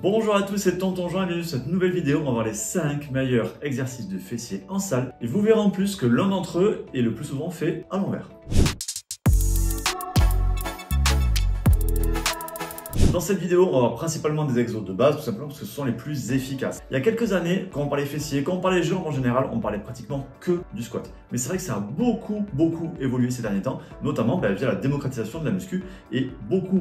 Bonjour à tous, c'est Tonton Jean et bienvenue sur cette nouvelle vidéo. On va voir les 5 meilleurs exercices de fessiers en salle et vous verrez en plus que l'un d'entre eux est le plus souvent fait à l'envers. Dans cette vidéo, on va voir principalement des exos de base, tout simplement parce que ce sont les plus efficaces. Il y a quelques années, quand on parlait fessiers, quand on parlait jambes en général, on parlait pratiquement que du squat. Mais c'est vrai que ça a beaucoup évolué ces derniers temps, notamment via la démocratisation de la muscu et beaucoup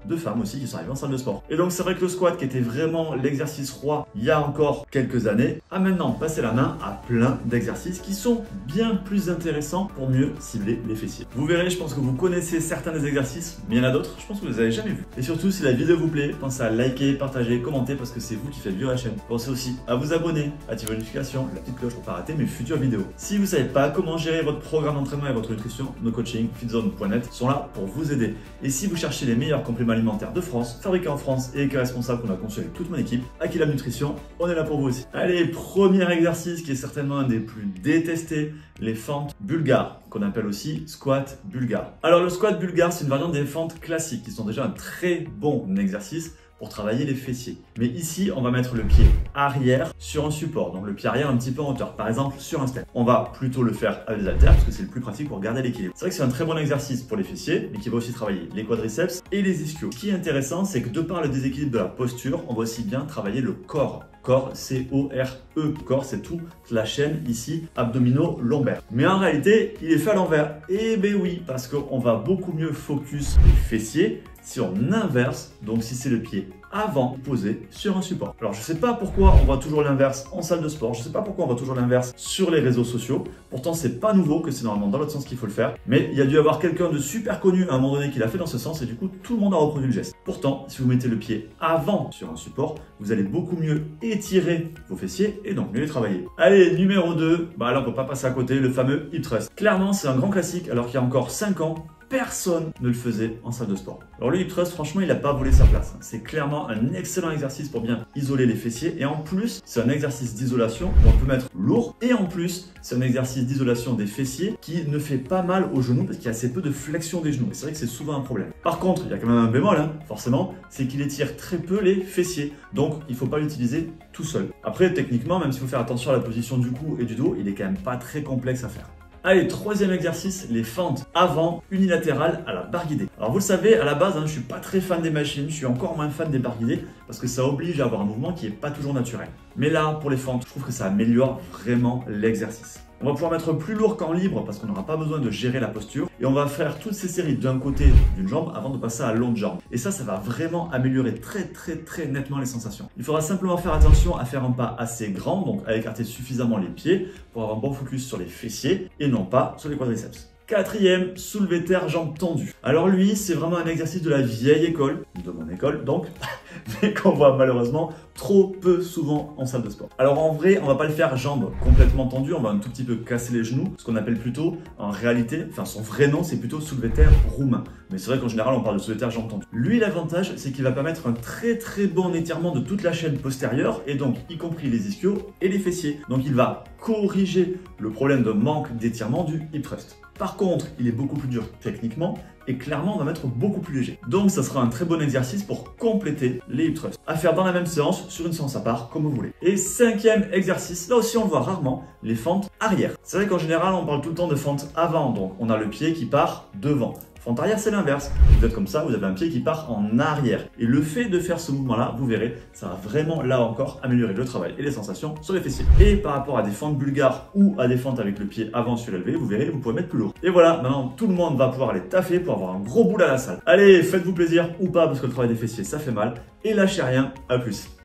de femmes aussi qui sont arrivées en salle de sport. Et donc c'est vrai que le squat, qui était vraiment l'exercice roi il y a encore quelques années, a maintenant passé la main à plein d'exercices qui sont bien plus intéressants pour mieux cibler les fessiers. Vous verrez, je pense que vous connaissez certains des exercices, mais il y en a d'autres, je pense que vous les avez jamais vus. Et surtout, si la vidéo vous plaît, pensez à liker, partager, commenter parce que c'est vous qui faites vivre la chaîne. Pensez aussi à vous abonner, activer les notifications, la petite cloche pour ne pas rater mes futures vidéos. Si vous ne savez pas comment gérer votre programme d'entraînement et votre nutrition, nos coachings fitzone.net sont là pour vous aider. Et si vous cherchez les meilleurs compléments alimentaires de France, fabriqués en France et éco-responsables qu'on a conçus avec toute mon équipe, Aquila Nutrition, on est là pour vous aussi. Allez, premier exercice qui est certainement un des plus détestés, les fentes bulgares, qu'on appelle aussi squat bulgare. Alors le squat bulgare, c'est une variante des fentes classiques qui sont déjà un très bon exercice pour travailler les fessiers. Mais ici, on va mettre le pied arrière sur un support, donc le pied arrière un petit peu en hauteur, par exemple sur un step. On va plutôt le faire avec des haltères parce que c'est le plus pratique pour garder l'équilibre. C'est vrai que c'est un très bon exercice pour les fessiers, mais qui va aussi travailler les quadriceps et les ischios. Ce qui est intéressant, c'est que de par le déséquilibre de la posture, on va aussi bien travailler le corps. Corps, C-O-R-E. Corps, c'est toute la chaîne ici, abdominaux, lombaires. Mais en réalité, il est fait à l'envers. Eh ben oui, parce qu'on va beaucoup mieux focus les fessiers si on inverse, donc si c'est le pied avant posé sur un support. Alors je ne sais pas pourquoi on voit toujours l'inverse en salle de sport, je ne sais pas pourquoi on voit toujours l'inverse sur les réseaux sociaux, pourtant c'est pas nouveau, que c'est normalement dans l'autre sens qu'il faut le faire, mais il y a dû avoir quelqu'un de super connu à un moment donné qui l'a fait dans ce sens et du coup tout le monde a reproduit le geste. Pourtant, si vous mettez le pied avant sur un support, vous allez beaucoup mieux étirer vos fessiers et donc mieux les travailler. Allez, numéro 2, là on ne peut pas passer à côté, le fameux hip thrust. Clairement c'est un grand classique alors qu'il y a encore 5 ans, personne ne le faisait en salle de sport. Alors le hip thrust, franchement, il n'a pas volé sa place. C'est clairement un excellent exercice pour bien isoler les fessiers. Et en plus, c'est un exercice d'isolation où on peut mettre lourd. Et en plus, c'est un exercice d'isolation des fessiers qui ne fait pas mal aux genoux parce qu'il y a assez peu de flexion des genoux. Et c'est vrai que c'est souvent un problème. Par contre, il y a quand même un bémol, forcément, c'est qu'il étire très peu les fessiers. Donc, il ne faut pas l'utiliser tout seul. Après, techniquement, même s'il faut faire attention à la position du cou et du dos, il est quand même pas très complexe à faire. Allez, troisième exercice, les fentes avant unilatérales à la barre guidée. Alors vous le savez, à la base, je suis pas très fan des machines, je suis encore moins fan des barres guidées parce que ça oblige à avoir un mouvement qui est pas toujours naturel. Mais là, pour les fentes, je trouve que ça améliore vraiment l'exercice. On va pouvoir mettre plus lourd qu'en libre parce qu'on n'aura pas besoin de gérer la posture. Et on va faire toutes ces séries d'un côté d'une jambe avant de passer à l'autre jambe. Et ça va vraiment améliorer très nettement les sensations. Il faudra simplement faire attention à faire un pas assez grand, donc à écarter suffisamment les pieds pour avoir un bon focus sur les fessiers et non pas sur les quadriceps. Quatrième, soulevé terre, jambes tendues. Alors lui, c'est vraiment un exercice de la vieille école, de mon école donc, mais qu'on voit malheureusement trop peu souvent en salle de sport. Alors en vrai, on va pas le faire jambes complètement tendues, on va un tout petit peu casser les genoux, ce qu'on appelle plutôt, en réalité, son vrai nom, c'est plutôt soulevé terre roumain. Mais c'est vrai qu'en général, on parle de soulevé terre, jambes tendues. Lui, l'avantage, c'est qu'il va permettre un très bon étirement de toute la chaîne postérieure, et donc y compris les ischios et les fessiers. Donc il va corriger le problème de manque d'étirement du hip thrust. Par contre, il est beaucoup plus dur techniquement et clairement, on va mettre beaucoup plus léger. Donc, ça sera un très bon exercice pour compléter les hip thrusts. À faire dans la même séance, sur une séance à part, comme vous voulez. Et cinquième exercice, là aussi on le voit rarement, les fentes arrière. C'est vrai qu'en général, on parle tout le temps de fentes avant, donc on a le pied qui part devant. Fente arrière, c'est l'inverse. Vous êtes comme ça, vous avez un pied qui part en arrière. Et le fait de faire ce mouvement-là, vous verrez, ça va vraiment, là encore, améliorer le travail et les sensations sur les fessiers. Et par rapport à des fentes bulgares ou à des fentes avec le pied avant surélevé, vous verrez, vous pouvez mettre plus lourd. Et voilà, maintenant, tout le monde va pouvoir aller taffer pour avoir un gros boule à la salle. Allez, faites-vous plaisir ou pas, parce que le travail des fessiers, ça fait mal. Et lâchez rien, à plus.